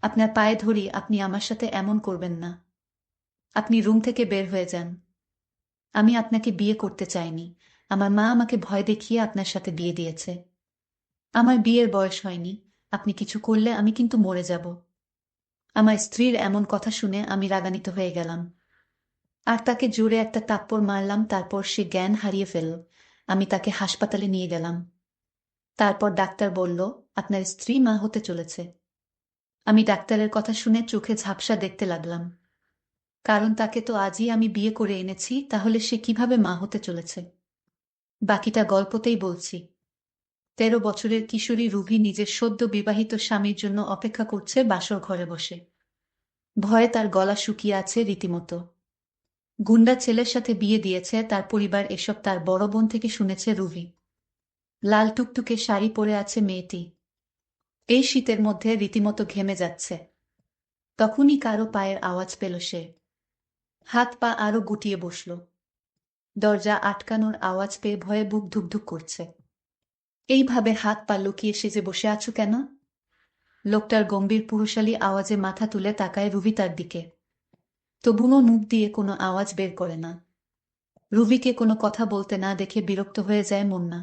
আপনার পায়ে ধরি, আপনি আমার সাথে এমন করবেন না। আপনি রুম থেকে বের হয়ে যান। আমি আপনাকে বিয়ে করতে চাইনি। আমার মা আমাকে ভয় দেখিয়ে আপনার সাথে বিয়ে দিয়েছে। আমার বিয়ের বয়স হয়নি। আপনি কিছু করলে আমি কিন্তু মরে যাব। আমার স্ত্রীর এমন কথা শুনে আমি রাগান্বিত হয়ে গেলাম। আর তাকে জোরে একটা থাপ্পড় মারলাম। তারপর সে জ্ঞান হারিয়ে ফেলল। আমি তাকে হাসপাতালে নিয়ে গেলাম। তারপর ডাক্তার বলল, আপনার স্ত্রী মা হতে চলেছে। আমি ডাক্তারের কথা শুনে চোখে ঝাপসা দেখতে লাগলাম। কারণ তাকে তো আজই আমি বিয়ে করে এনেছি, তাহলে সে কিভাবে মা হতে চলেছে? বাকিটা গল্পতেই বলছি। 13 বছরের কিশোরী রুভি নিজের সদ্য বিবাহিত স্বামীর জন্য অপেক্ষা করছে বাসর ঘরে বসে। ভয়ে তার গলা শুকিয়ে আছে রীতিমতো। গুন্ডা ছেলের সাথে বিয়ে দিয়েছে তার পরিবার, এসব তার বড় বোন থেকে শুনেছে রুভি। লাল টুকটুকে শাড়ি পরে আছে মেয়েটি। এই শীতের মধ্যে রীতিমতো ঘেমে যাচ্ছে। তখনই কারো পায়ের আওয়াজ পেল সে। হাত পা আরো গুটিয়ে বসল। দরজা আটকানোর আওয়াজ পেয়ে ভয়ে বুক ধুকধুক করছে। এইভাবে হাত পা লুকিয়ে সেজে বসে আছো কেন? লোকটার গম্ভীর পুরুষালী আওয়াজে মাথা তুলে তাকায় রুভি তার দিকে। তবুও মুখ দিয়ে কোনো আওয়াজ বের করে না। রুভিকে কোনো কথা বলতে না দেখে বিরক্ত হয়ে যায় মুন্না।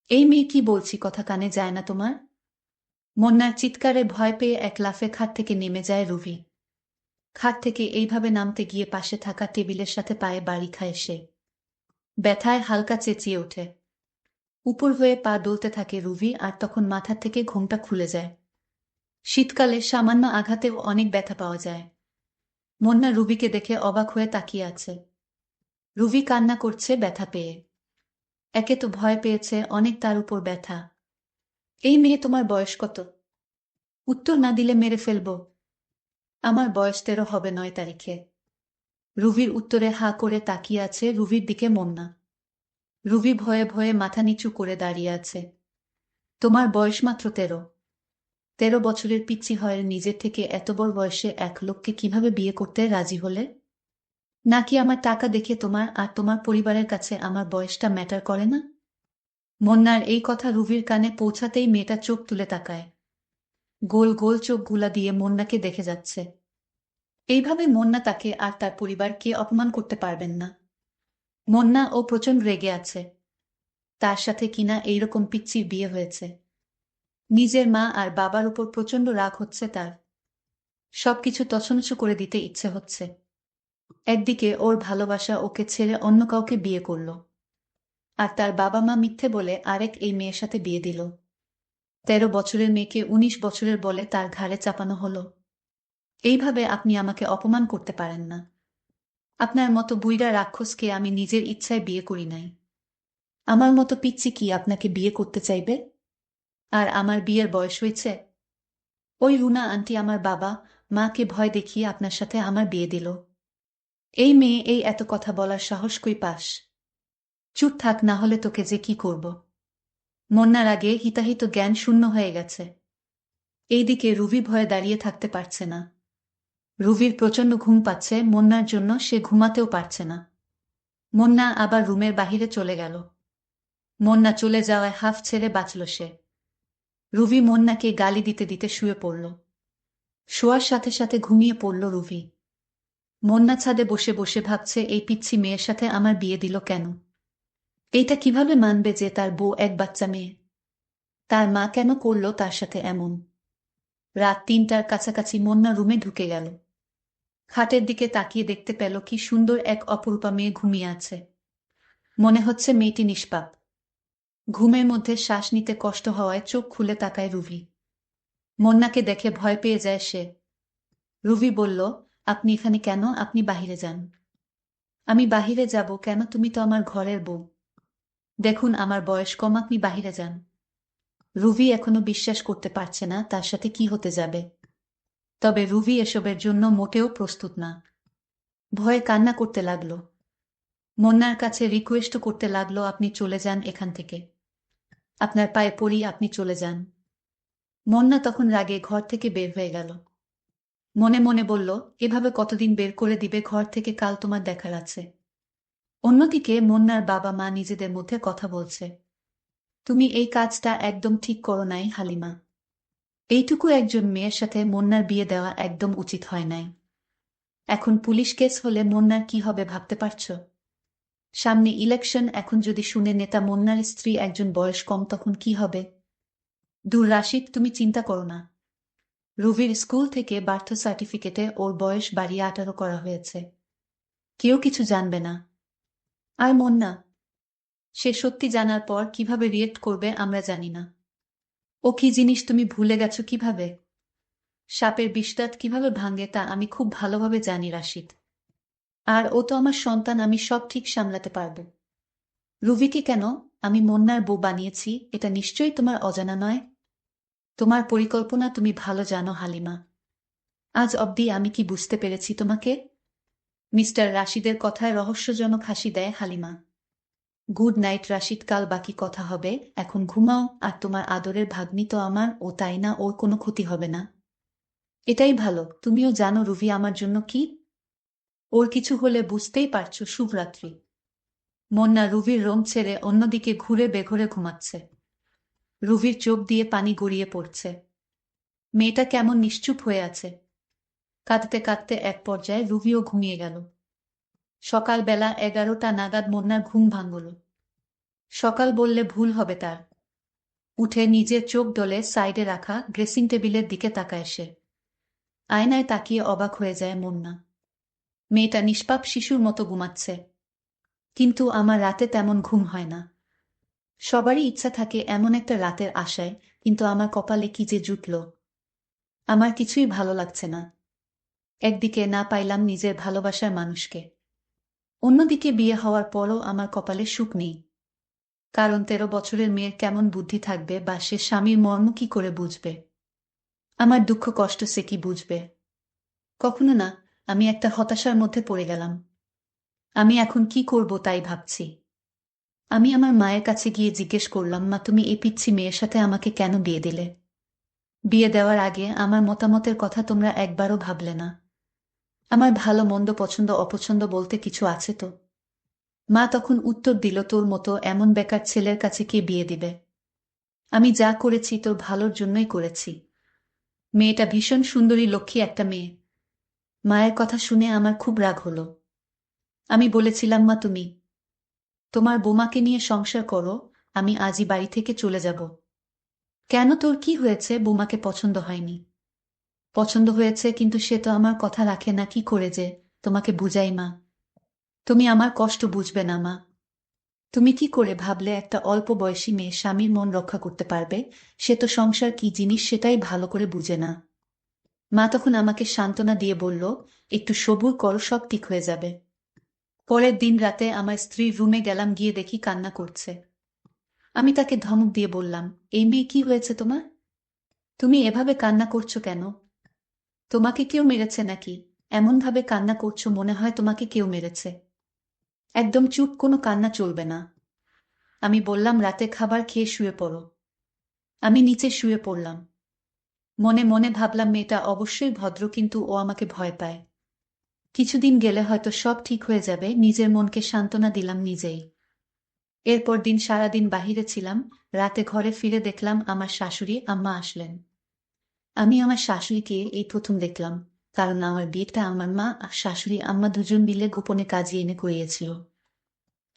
এই মেয়ে, কি বলছি কথা কানে যায় না তোমার? মুন্নার চিৎকারে ভয় পেয়ে এক লাফে খাট থেকে নেমে যায় রুভি। খাট থেকে এইভাবে নামতে গিয়ে পাশে থাকা টেবিলের সাথে পায়ে বাড়ি খায় সে। ব্যথায় হালকা চেঁচিয়ে ওঠে। উপর হয়ে পা দুলতে থাকে রুভি, আর তখন মাথা থেকে ঘোমটা খুলে যায়। শীতকালে সামান্য আঘাতেও অনেক ব্যথা পাওয়া যায়। মুন্না রুবিকে দেখে অবাক হয়ে তাকিয়ে আছে। রুভি কান্না করছে ব্যথা পেয়ে। একে তো ভয় পেয়েছে অনেক, তার উপর ব্যথা। এই মেয়ে, তোমার বয়স কত? উত্তর না দিলে মেরে ফেলব। আমার বয়স 13 হবে 9 তারিখে। রুভির উত্তরে হা করে তাকিয়ে আছে রুভির দিকে মুন্না। রুভি ভয়ে ভয়ে মাথা নিচু করে দাঁড়িয়ে আছে। তোমার বয়স মাত্র 13? 13 বছরের পিচ্চি হয় নিজের থেকে এত বড় বয়সে এক লোককে কিভাবে বিয়ে করতে রাজি হলে? নাকি আমার টাকা দেখে তোমার আর তোমার পরিবারের কাছে আমার বয়সটা ম্যাটার করে না? মুন্নার এই কথা রুভির কানে পৌঁছাতেই মেয়েটা চোখ তুলে তাকায়। গোল গোল চোখ গুলা দিয়ে মুন্নাকে দেখে যাচ্ছে। এইভাবে মুন্না তাকে আর তার পরিবারকে অপমান করতে পারবেন না। মুন্না ও প্রচণ্ড রেগে আছে। তার সাথে কিনা এইরকম পিচ্চির বিয়ে হয়েছে। নিজের মা আর বাবার উপর প্রচণ্ড রাগ হচ্ছে তার। সবকিছু তছনছ করে দিতে ইচ্ছে হচ্ছে। একদিকে ওর ভালোবাসা ওকে ছেড়ে অন্য কাউকে বিয়ে করল, আর তার বাবা মা মিথ্যে বলে আরেক এই মেয়ের সাথে বিয়ে দিল। 13 বছরের মেয়েকে 19 বছরের বলে তার ঘাড়ে চাপানো হলো। এইভাবে আপনি আমাকে অপমান করতে পারেন না। আপনার মতো বুইড়া রাক্ষসকে আমি নিজের ইচ্ছায় বিয়ে করি নাই। আমার মতো পিচ্চি কি আপনাকে বিয়ে করতে চাইবে? আর আমার বিয়ের বয়স হয়েছে? ওই রুনা আন্টি আমার বাবা মাকে ভয় দেখিয়ে আপনার সাথে আমার বিয়ে দিল। এই মেয়ে, এই এত কথা বলার সাহস কই পাস? চুপ থাক, না হলে তোকে যে কি করব। মন্নার আগে হিতাহিত জ্ঞান শূন্য হয়ে গেছে। এইদিকে রুভি ভয়ে দাঁড়িয়ে থাকতে পারছে না। রুভির প্রচণ্ড ঘুম পাচ্ছে, মন্নার জন্য সে ঘুমাতেও পারছে না। মন্না আবার রুমের বাহিরে চলে গেল। মন্না চলে যাওয়ায় হাফ ছেড়ে বাঁচল সে। রুভি মন্নাকে গালি দিতে দিতে শুয়ে পড়ল। শোয়ার সাথে সাথে ঘুমিয়ে পড়ল রুভি। মন্না ছাদে বসে বসে ভাবছে, এই পিচ্চি মেয়ের সাথে আমার বিয়ে দিল কেন? এইটা কিভাবে মানবে যে তার বউ এক বাচ্চা মেয়ে? তার মা কেন করল তার সাথে এমন? রাত 3টার কাছাকাছি মন্না রুমে ঢুকে গেল। খাটের দিকে তাকিয়ে দেখতে পেল কি সুন্দর এক অপরূপা মেয়ে ঘুমিয়ে আছে। মনে হচ্ছে মেয়েটি নিষ্পাপ। ঘুমের মধ্যে শ্বাস নিতে কষ্ট হওয়ায় চোখ খুলে তাকায় রুভি। মন্নাকে দেখে ভয় পেয়ে যায় সে। রুভি বলল, আপনি এখানে কেন? আপনি বাহিরে যান। আমি বাহিরে যাব কেন? তুমি তো আমার ঘরের বউ। দেখুন আমার বয়স কম, আপনি বাহিরে যান। রুভি এখনো বিশ্বাস করতে পারছে না তার সাথে কি হতে যাবে। তবে রুভি এসবের জন্য মোটেও প্রস্তুত না। ভয়ে কান্না করতে লাগলো। মন্নার কাছে রিকোয়েস্ট করতে লাগলো, আপনি চলে যান এখান থেকে। আপনার পায়ে পড়ি, আপনি চলে যান। মন্না তখন রাগে ঘর থেকে বের হয়ে গেল। মনে মনে বলল, এভাবে কতদিন বের করে দিবে ঘর থেকে? কাল তোমার দেখার আছে। অন্যদিকে মন্নার বাবা মা নিজেদের মধ্যে কথা বলছে। তুমি এই কাজটা একদম ঠিক করো নাই হালিমা। এইটুকু একজন মেয়ের সাথে মুন্নার বিয়ে দেওয়া একদম উচিত হয় নাই। এখন পুলিশ কেস হলে মুন্নার কি হবে ভাবতে পারছো? সামনে ইলেকশন, এখন যদি শুনে নেতা মুন্নার স্ত্রী একজন বয়স কম, তখন কি হবে? দূর রাশিদ, তুমি চিন্তা করো না। রুবির স্কুল থেকে বার্থ সার্টিফিকেটে ওর বয়স বাড়িয়ে 18 করা হয়েছে। কেউ কিছু জানবে না। আর মুন্না, সে সত্যি জানার পর কিভাবে রিয়েক্ট করবে আমরা জানি না। ও কি জিনিস তুমি ভুলে গেছো কিভাবে? সাপের বিষদাঁত কিভাবে ভাঙে তা আমি খুব ভালোভাবে জানি রাশিদ। আর ও তো আমার সন্তান, আমি সব ঠিক সামলাতে পারবো। রুবিকে কেন আমি মুন্নার বউ বানিয়েছি এটা নিশ্চয়ই তোমার অজানা নয়। তোমার পরিকল্পনা তুমি ভালো জানো হালিমা। আজ অবধি আমি কি বুঝতে পেরেছি তোমাকে? মিস্টার রাশিদের কথায় রহস্যজনক হাসি দেয় হালিমা। গুড নাইট রাশিদ, কাল বাকি কথা হবে, এখন ঘুমাও। আর তোমার আদরের ভাগ্নি তো আমার, ও তাই না, ওর কোনো ক্ষতি হবে না। এটাই ভালো। তুমিও জানো রুভি আমার জন্য কি। ওর কিছু হলে বুঝতেই পারছো। শুভরাত্রি। মন্না রুভির রোম ছেড়ে অন্যদিকে ঘুরে বেঘরে ঘুমাচ্ছে। রুভির চোখ দিয়ে পানি গড়িয়ে পড়ছে। মেয়েটা কেমন নিশ্চুপ হয়ে আছে। কাঁদতে কাঁদতে এক পর্যায়ে রুভিও ঘুমিয়ে গেল। সকালবেলা 11টা নাগাদ মন্নার ঘুম ভাঙল। সকাল বললে ভুল হবে তার। উঠে নিজের চোখ ডলে সাইডে রাখা ড্রেসিং টেবিলের দিকে তাকায় সে। আয়নায় তাকিয়ে অবাক হয়ে যায় মন্না। মেয়েটা নিষ্পাপ শিশুর মতো ঘুমাচ্ছে। কিন্তু আমার রাতে তেমন ঘুম হয় না। সবারই ইচ্ছা থাকে এমন একটা রাতের আশায়, কিন্তু আমার কপালে কি যে জুটল। আমার কিছুই ভালো লাগছে না। একদিকে না পাইলাম নিজের ভালোবাসার মানুষকে, অন্যদিকে বিয়ে হওয়ার পরও আমার কপালে সুখ নেই। কারণ 13 বছরের মেয়ের কেমন বুদ্ধি থাকবে, বা সে স্বামীর মর্ম কি করে বুঝবে? আমার দুঃখ কষ্ট সে কি বুঝবে? কখনো না। আমি একটা হতাশার মধ্যে পড়ে গেলাম। আমি এখন কি করব তাই ভাবছি। আমি আমার মায়ের কাছে গিয়ে জিজ্ঞেস করলাম, মা তুমি এই পিচ্ছি মেয়ের সাথে আমাকে কেন বিয়ে দিলে? বিয়ে দেওয়ার আগে আমার মতামতের কথা তোমরা একবারও ভাবলে না। আমার ভালো মন্দ পছন্দ অপছন্দ বলতে কিছু আছে তো? মা তখন উত্তর দিল, তোর মতো এমন বেকার ছেলের কাছে কে বিয়ে দিবে? আমি যা করেছি তোর ভালোর জন্যই করেছি। মেয়েটা ভীষণ সুন্দরী লক্ষ্মী একটা মেয়ে। মায়ের কথা শুনে আমার খুব রাগ হলো। আমি বলেছিলাম, মা তুমি তোমার বোমাকে নিয়ে সংসার করো, আমি আজই বাড়ি থেকে চলে যাব। কেন, তোর কি হয়েছে? বোমাকে পছন্দ হয়নি? পছন্দ হয়েছে, কিন্তু সে তো আমার কথা রাখে না। কি করে যে তোমাকে বুঝাই মা? তুমি আমার কষ্ট বুঝবে না মা। তুমি কি করে ভাবলে একটা অল্প বয়সী মেয়ে স্বামীর মন রক্ষা করতে পারবে? সে তো সংসার কি জিনিস সেটাই ভালো করে বুঝে না। মা তখন আমাকে সান্ত্বনা দিয়ে বলল, একটু সবুর করো, সব ঠিক হয়ে যাবে। পরের দিন রাতে আমার স্ত্রীর রুমে গেলাম, গিয়ে দেখি কান্না করছে। আমি তাকে ধমক দিয়ে বললাম, এই মেয়ে কি হয়েছে তোমার? তুমি এভাবে কান্না করছো কেন? তোমাকে কেউ মেরেছে নাকি? এমন ভাবে কান্না করছো মনে হয় তোমাকে কেউ মেরেছে। একদম চুপ, কোনো কান্না চলবে না। আমি বললাম, রাতে খাবার খেয়ে শুয়ে পড়ো। আমি নিচে শুয়ে পড়লাম। মনে মনে ভাবলাম মেয়েটা অবশ্যই ভদ্র, কিন্তু ও আমাকে ভয় পায়। কিছুদিন গেলে হয়তো সব ঠিক হয়ে যাবে। নিজের মনকে সান্ত্বনা দিলাম নিজেই। এরপর দিন সারাদিন বাহিরে ছিলাম। রাতে ঘরে ফিরে দেখলাম আমার শাশুড়ি আম্মা আসলেন। আমি আমার শাশুড়িকে এই প্রথম দেখলাম, কারণ আমার বিয়েটা আমার মা আর শাশুড়ি আম্মা দুজন মিলে গোপনে কাজিয়ে এনে করিয়েছিল।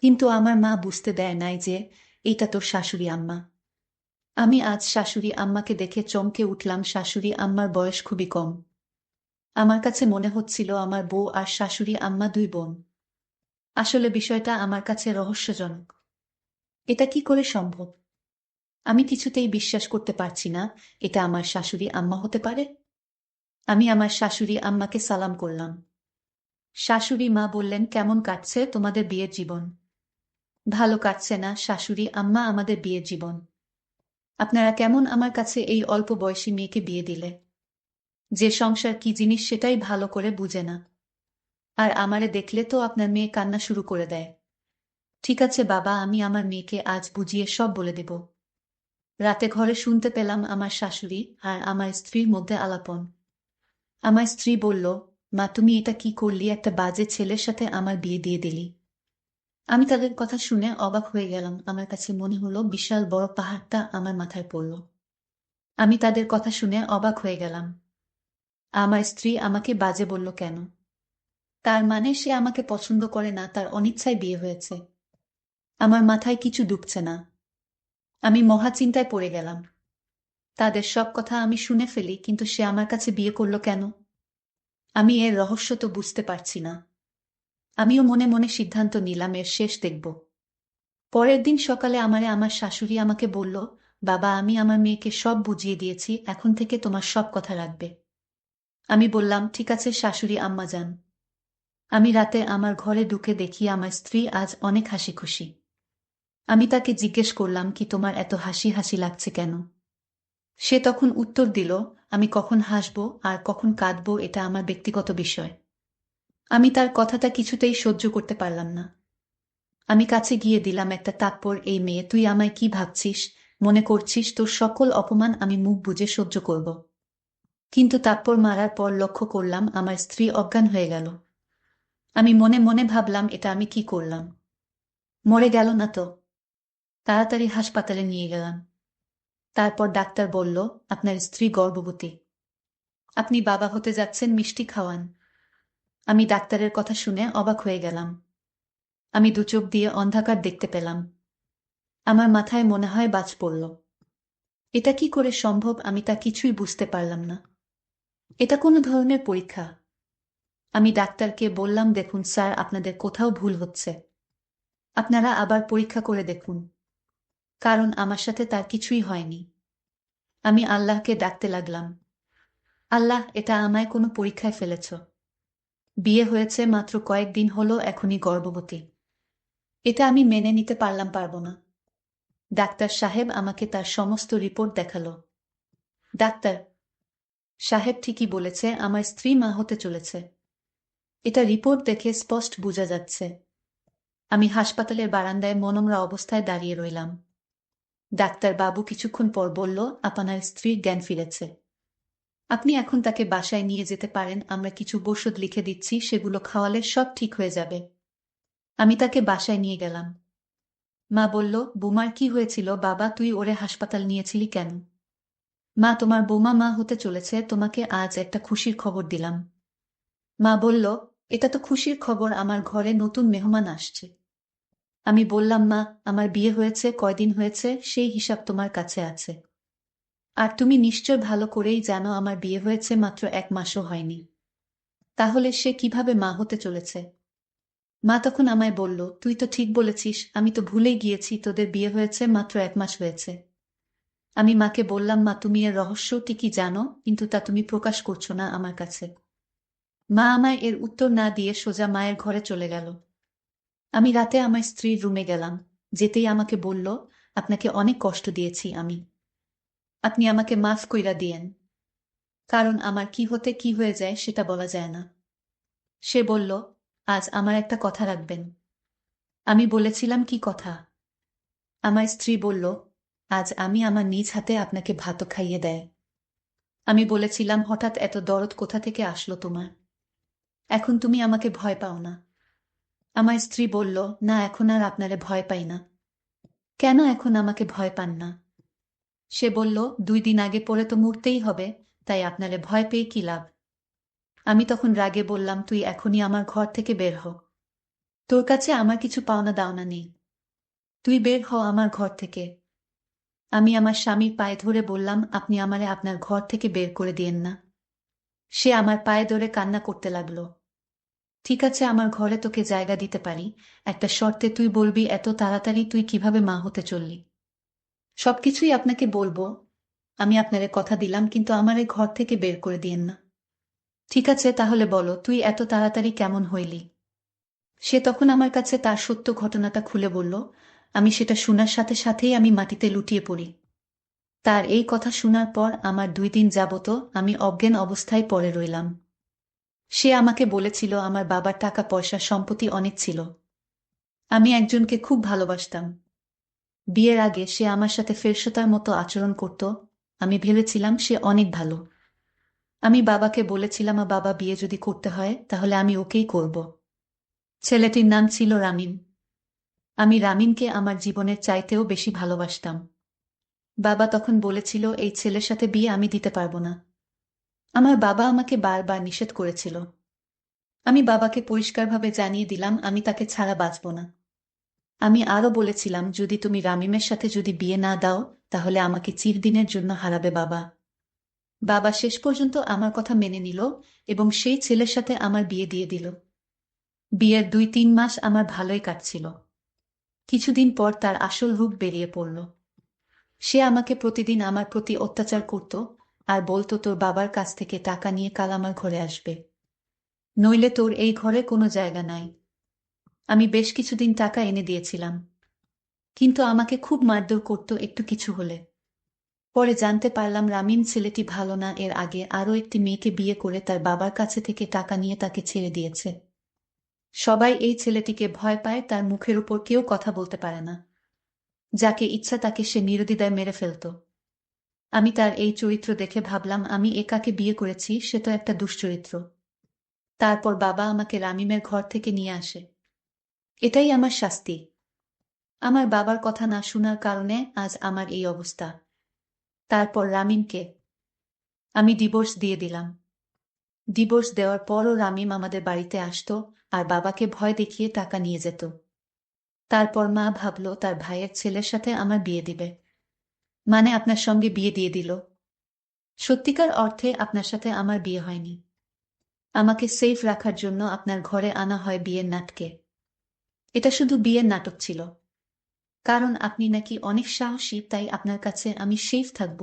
কিন্তু আমার মা বুঝতে দেয় নাই যে এটা তোর শাশুড়ি আম্মা। আমি আজ শাশুড়ি আম্মাকে দেখে চমকে উঠলাম। শাশুড়ি আম্মার বয়স খুবই কম। আমার কাছে মনে হচ্ছিল আমার বউ আর শাশুড়ি আম্মা দুই বোন। আসলে বিষয়টা আমার কাছে রহস্যজনক। এটা কি করে সম্ভব? আমি কিছুতেই বিশ্বাস করতে পারছি না এটা আমার শাশুড়ি আম্মা হতে পারে। আমি আমার শাশুড়ি আম্মাকে সালাম করলাম। শাশুড়ি মা বললেন, কেমন কাটছে তোমাদের বিয়ের জীবন? ভালো কাটছে না শাশুড়ি আম্মা আমাদের বিয়ের জীবন। আপনারা কেমন আমার কাছে এই অল্প বয়সী মেয়েকে বিয়ে দিলে, যে সংসার কি জিনিস সেটাই ভালো করে বুঝে না। আর আমারে দেখলে তো আপনার মেয়ে কান্না শুরু করে দেয়। ঠিক আছে বাবা, আমি আমার মেয়েকে আজ বুঝিয়ে সব বলে দেব। রাতে ঘরে শুনতে পেলাম আমার শাশুড়ি আর আমার স্ত্রীর মধ্যে আলাপন। আমার স্ত্রী বলল, মা তুমি এটা কি করলি? একটা বাজে ছেলের সাথে আমার বিয়ে দিয়ে দিলি। আমি তাদের কথা শুনে অবাক হয়ে গেলাম। আমার কাছে মনে হলো বিশাল বড় পাহাড়টা আমার মাথায় পড়ল। আমি তাদের কথা শুনে অবাক হয়ে গেলাম। আমার স্ত্রী আমাকে বাজে বলল কেন? তার মানে সে আমাকে পছন্দ করে না, তার অনিচ্ছায় বিয়ে হয়েছে। আমার মাথায় কিছু ঢুকছে না। আমি মহা চিন্তায় পড়ে গেলাম। তাদের সব কথা আমি শুনে ফেলি, কিন্তু সে আমার কাছে বিয়ে করল কেন? আমি এর রহস্য তো বুঝতে পারছি না। আমিও মনে মনে সিদ্ধান্ত নিলাম এর শেষ দেখব। পরের দিন সকালে আমার শাশুড়ি আমাকে বলল, বাবা, আমি আমার মেয়েকে সব বুঝিয়ে দিয়েছি, এখন থেকে তোমার সব কথা রাখবে। আমি বললাম, ঠিক আছে শাশুড়ি আম্মা যান। আমি রাতে আমার ঘরে ঢুকে দেখি আমার স্ত্রী আজ অনেক হাসি খুশি। আমি তাকে জিজ্ঞেস করলাম, কি তোমার এত হাসি হাসি লাগছে কেন? সে তখন উত্তর দিল, আমি কখন হাসবো আর কখন কাঁদবো এটা আমার ব্যক্তিগত বিষয়। আমি তার কথাটা কিছুতেই সহ্য করতে পারলাম না। আমি কাছে গিয়ে দিলাম একটা তাপ্পড়, এই মেয়ে, তুই আমায় কি ভাবছিস? মনে করছিস তোর সকল অপমান আমি মুখ বুজে সহ্য করব? কিন্তু তাপ্পড় মারার পর লক্ষ্য করলাম আমার স্ত্রী অজ্ঞান হয়ে গেল। আমি মনে মনে ভাবলাম, এটা আমি কি করলাম? মরে গেল না তো? তাড়াতাড়ি হাসপাতালে নিয়ে গেলাম। তারপর ডাক্তার বলল, আপনার স্ত্রী গর্ভবতী। আপনি বাবা হতে যাচ্ছেন, মিষ্টি খাওয়ান। আমি ডাক্তারের কথা শুনে অবাক হয়ে গেলাম। আমি দু চোখ দিয়ে অন্ধকার দেখতে পেলাম। আমার মাথায় মনে হয় বাজ পড়ল। এটা কি করে সম্ভব? আমি তা কিছুই বুঝতে পারলাম না। এটা কোনো ধরনের পরীক্ষা? আমি ডাক্তারকে বললাম, দেখুন স্যার, আপনাদের কোথাও ভুল হচ্ছে। আপনারা আবার পরীক্ষা করে দেখুন, কারণ আমার সাথে তার কিছুই হয়নি। আমি আল্লাহকে ডাকতে লাগলাম, আল্লাহ, এটা আমায় কোনো পরীক্ষায় ফেলেছ। বিয়ে হয়েছে মাত্র কয়েকদিন হলো, এখনই গর্ভবতী। এটা আমি মেনে নিতে পারবো না। ডাক্তার সাহেব আমাকে তার সমস্ত রিপোর্ট দেখালো। ডাক্তার সাহেব ঠিকই বলেছে, আমার স্ত্রী মা হতে চলেছে। এটা রিপোর্ট দেখে স্পষ্ট বোঝা যাচ্ছে। আমি হাসপাতালের বারান্দায় মনমরা অবস্থায় দাঁড়িয়ে রইলাম। ডাক্তার বাবু কিছুক্ষণ পর বলল, আপনার স্ত্রীর জ্ঞান ফিরেছে। আপনি এখন তাকে বাসায় নিয়ে যেতে পারেন, আমরা কিছু ওষুধ লিখে দিচ্ছি, সেগুলো খাওয়ালে সব ঠিক হয়ে যাবে। আমি তাকে বাসায় নিয়ে গেলাম। মা বলল, বৌমার কি হয়েছিল বাবা, তুই ওরে হাসপাতাল নিয়েছিলি কেন? মা, তোমার বৌমা মা হতে চলেছে, তোমাকে আজ একটা খুশির খবর দিলাম। মা বলল, এটা তো খুশির খবর, আমার ঘরে নতুন মেহমান আসছে। আমি বললাম, মা, আমার বিয়ে হয়েছে কয়দিন হয়েছে সেই হিসাব তোমার কাছে আছে। আর তুমি নিশ্চয় ভালো করেই জানো আমার বিয়ে হয়েছে মাত্র 1 মাসও হয়নি। তাহলে সে কিভাবে মা হতে চলেছে? মা তখন আমায় বলল, তুই তো ঠিক বলেছিস, আমি তো ভুলেই গিয়েছি, তোদের বিয়ে হয়েছে মাত্র 1 মাস হয়েছে। আমি মাকে বললাম, মা, তুমি এর রহস্য ঠিকই জানো, কিন্তু তা তুমি প্রকাশ করছো না আমার কাছে। মা আমায় এর উত্তর না দিয়ে সোজা মায়ের ঘরে চলে গেল। আমি রাতে আমার স্ত্রীর রুমে গেলাম। যেতেই আমাকে বলল, আপনাকে অনেক কষ্ট দিয়েছি আমি। আপনি আমাকে মাফ কইরা দিয়েন, কারণ আমার কি হতে কি হয়ে যায় সেটা বলা যায় না। সে বলল, আজ আমার একটা কথা রাখবেন। আমি বলেছিলাম, কি কথা? আমার স্ত্রী বলল, আজ আমি আমার নিজ হাতে আপনাকে ভাত খাইয়ে দেয়। আমি বলেছিলাম, হঠাৎ এত দরদ কোথা থেকে আসলো তোমার? এখন তুমি আমাকে ভয় পাও না? আমার স্ত্রী বলল, না, এখন আর আপনারে ভয় পাই না। কেন এখন আমাকে ভয় পান না? সে বলল, 2 দিন আগে পরে তো মরতেই হবে, তাই আপনারে ভয় পেয়ে কি লাভ? আমি তখন রাগে বললাম, তুই এখনই আমার ঘর থেকে বের হ। তোর কাছে আমার কিছু পাওনা দাওনা নেই। তুই বের হ আমার ঘর থেকে। আমি আমার স্বামীর পায়ে ধরে বললাম, আপনি আমারে আপনার ঘর থেকে বের করে দিয়েন না। সে আমার পায়ে ধরে কান্না করতে লাগলো। ঠিক আছে, আমার ঘরে তোকে জায়গা দিতে পারি, একটা শর্তে, তুই বলবি এত তাড়াতাড়ি তুই কিভাবে মা হতে চললি। সবকিছুই আপনাকে বলবো, আমি আপনারে কথা দিলাম, কিন্তু আমারে ঘর থেকে বের করে দিয়েন না। ঠিক আছে, তাহলে বলো, তুই এত তাড়াতাড়ি কেমন হইলি? সে তখন আমার কাছে তার সত্য ঘটনাটা খুলে বলল। আমি সেটা শোনার সাথে সাথেই আমি মাটিতে লুটিয়ে পড়ি। তার এই কথা শোনার পর আমার 2 দিন যাবত আমি অজ্ঞান অবস্থায় পড়ে রইলাম। সে আমাকে বলেছিল আমার বাবার টাকা পয়সা সম্পত্তি অনেক ছিল। আমি একজনকে খুব ভালোবাসতাম। বিয়ের আগে সে আমার সাথে ফেরেশতার মতো আচরণ করত। আমি ভেবেছিলাম সে অনেক ভালো। আমি বাবাকে বলেছিলাম, বাবা, বিয়ে যদি করতে হয় তাহলে আমি ওকেই করব। ছেলেটির নাম ছিল রামিম। আমি রামিমকে আমার জীবনের চাইতেও বেশি ভালোবাসতাম। বাবা তখন বলেছিল এই ছেলের সাথে বিয়ে আমি দিতে পারবো না। আমার বাবা আমাকে বারবার নিষেধ করেছিল। আমি বাবাকে পরিষ্কারভাবে জানিয়ে দিলাম আমি তাকে ছাড়া বাঁচব না। আমি আরও বলেছিলাম যদি তুমি রামিমের সাথে যদি বিয়ে না দাও তাহলে আমাকে চিরদিনের জন্য হারাবে বাবা। বাবা শেষ পর্যন্ত আমার কথা মেনে নিল এবং সেই ছেলের সাথে আমার বিয়ে দিয়ে দিল। বিয়ের 2-3 মাস আমার ভালোই কাটছিল। কিছুদিন পর তার আসল রূপ বেরিয়ে পড়ল। সে আমাকে প্রতিদিন আমার প্রতি অত্যাচার করত আর বলতো তোর বাবার কাছ থেকে টাকা নিয়ে কাল আমার ঘরে আসবে, নইলে তোর এই ঘরে কোনো জায়গা নাই। আমি বেশ কিছুদিন টাকা এনে দিয়েছিলাম, কিন্তু আমাকে খুব মারধর করত একটু কিছু হলে। পরে জানতে পারলাম রামিম ছেলেটি ভালো না, এর আগে আরও একটি মেয়েকে বিয়ে করে তার বাবার কাছে থেকে টাকা নিয়ে তাকে ছেড়ে দিয়েছে। সবাই এই ছেলেটিকে ভয় পায়, তার মুখের উপর কেউ কথা বলতে পারে না। যাকে ইচ্ছা তাকে সে নির্দ্বিধায় মেরে ফেলত। আমি তার এই চরিত্র দেখে ভাবলাম আমি একাকে বিয়ে করেছি, সে তো একটা দুশ্চরিত্র। তারপর বাবা আমাকে রামিমের ঘর থেকে নিয়ে আসে। এটাই আমার শাস্তি। আমার বাবার কথা না শোনার কারণে আজ আমার এই অবস্থা। তারপর রামিমকে আমি ডিভোর্স দিয়ে দিলাম। ডিভোর্স দেওয়ার পরও রামিম আমাদের বাড়িতে আসতো আর বাবাকে ভয় দেখিয়ে টাকা নিয়ে যেত। তারপর মা ভাবল তার ভাইয়ের ছেলের সাথে আমার বিয়ে দিবে, মানে আপনার সঙ্গে বিয়ে দিয়ে দিল। সত্যিকার অর্থে আপনার সাথে আমার বিয়ে হয়নি। আমাকে সেফ রাখার জন্য আপনার ঘরে আনা হয় বিয়ের নাটকে। এটা শুধু বিয়ের নাটক ছিল, কারণ আপনি নাকি অনেক সাহসী, তাই আপনার কাছে আমি সেফ থাকব,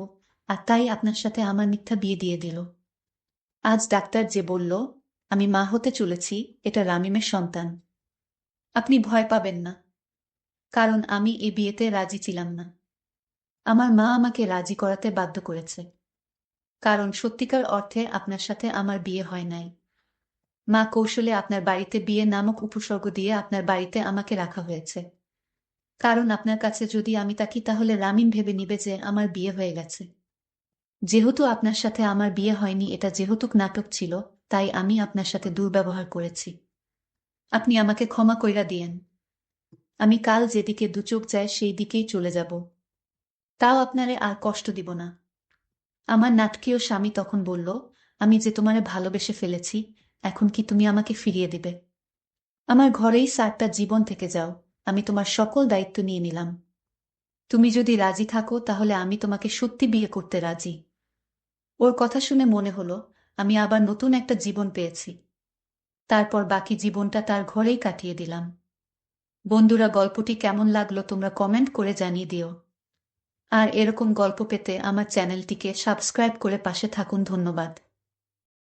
আর তাই আপনার সাথে আমার মিথ্যা বিয়ে দিয়ে দিল। আজ ডাক্তার যে বলল আমি মা হতে চলেছি, এটা রামিমের সন্তান। আপনি ভয় পাবেন না, কারণ আমি এই বিয়েতে রাজি ছিলাম না। আমার মা আমাকে রাজি করাতে বাধ্য করেছে, কারণ সত্যিকার অর্থে আপনার সাথে আমার বিয়ে হয় নাই। মা কৌশলে আপনার বাড়িতে বিয়ে নামক উপসর্গ দিয়ে আপনার বাড়িতে আমাকে রাখা হয়েছে, কারণ আপনার কাছে যদি আমি থাকি তাহলে রামিম ভেবে নিবে যে আমার বিয়ে হয়ে গেছে। যেহেতু আপনার সাথে আমার বিয়ে হয়নি, এটা যেহেতু নাটক ছিল, তাই আমি আপনার সাথে দুর্ব্যবহার করেছি। আপনি আমাকে ক্ষমা কইরা দিয়েন। আমি কাল যেদিকে দুচোখ যায় সেই দিকেই চলে যাব, তাও আপনারে আর কষ্ট দিব না। আমার নাটকীয় স্বামী তখন বলল, আমি যে তোমারে ভালোবেসে ফেলেছি, এখন কি তুমি আমাকে ফিরিয়ে দিবে? আমার ঘরেই 7টা জীবন থেকে যাও, আমি তোমার সকল দায়িত্ব নিয়ে নিলাম। তুমি যদি রাজি থাকো তাহলে আমি তোমাকে সত্যি বিয়ে করতে রাজি। ওর কথা শুনে মনে হলো আমি আবার নতুন একটা জীবন পেয়েছি। তারপর বাকি জীবনটা তার ঘরেই কাটিয়ে দিলাম। বন্ধুরা, গল্পটি কেমন লাগলো তোমরা কমেন্ট করে জানিয়ে দিও। আর এরকম গল্প পেতে আমার চ্যানেলটিকে সাবস্ক্রাইব করে পাশে থাকুন। ধন্যবাদ।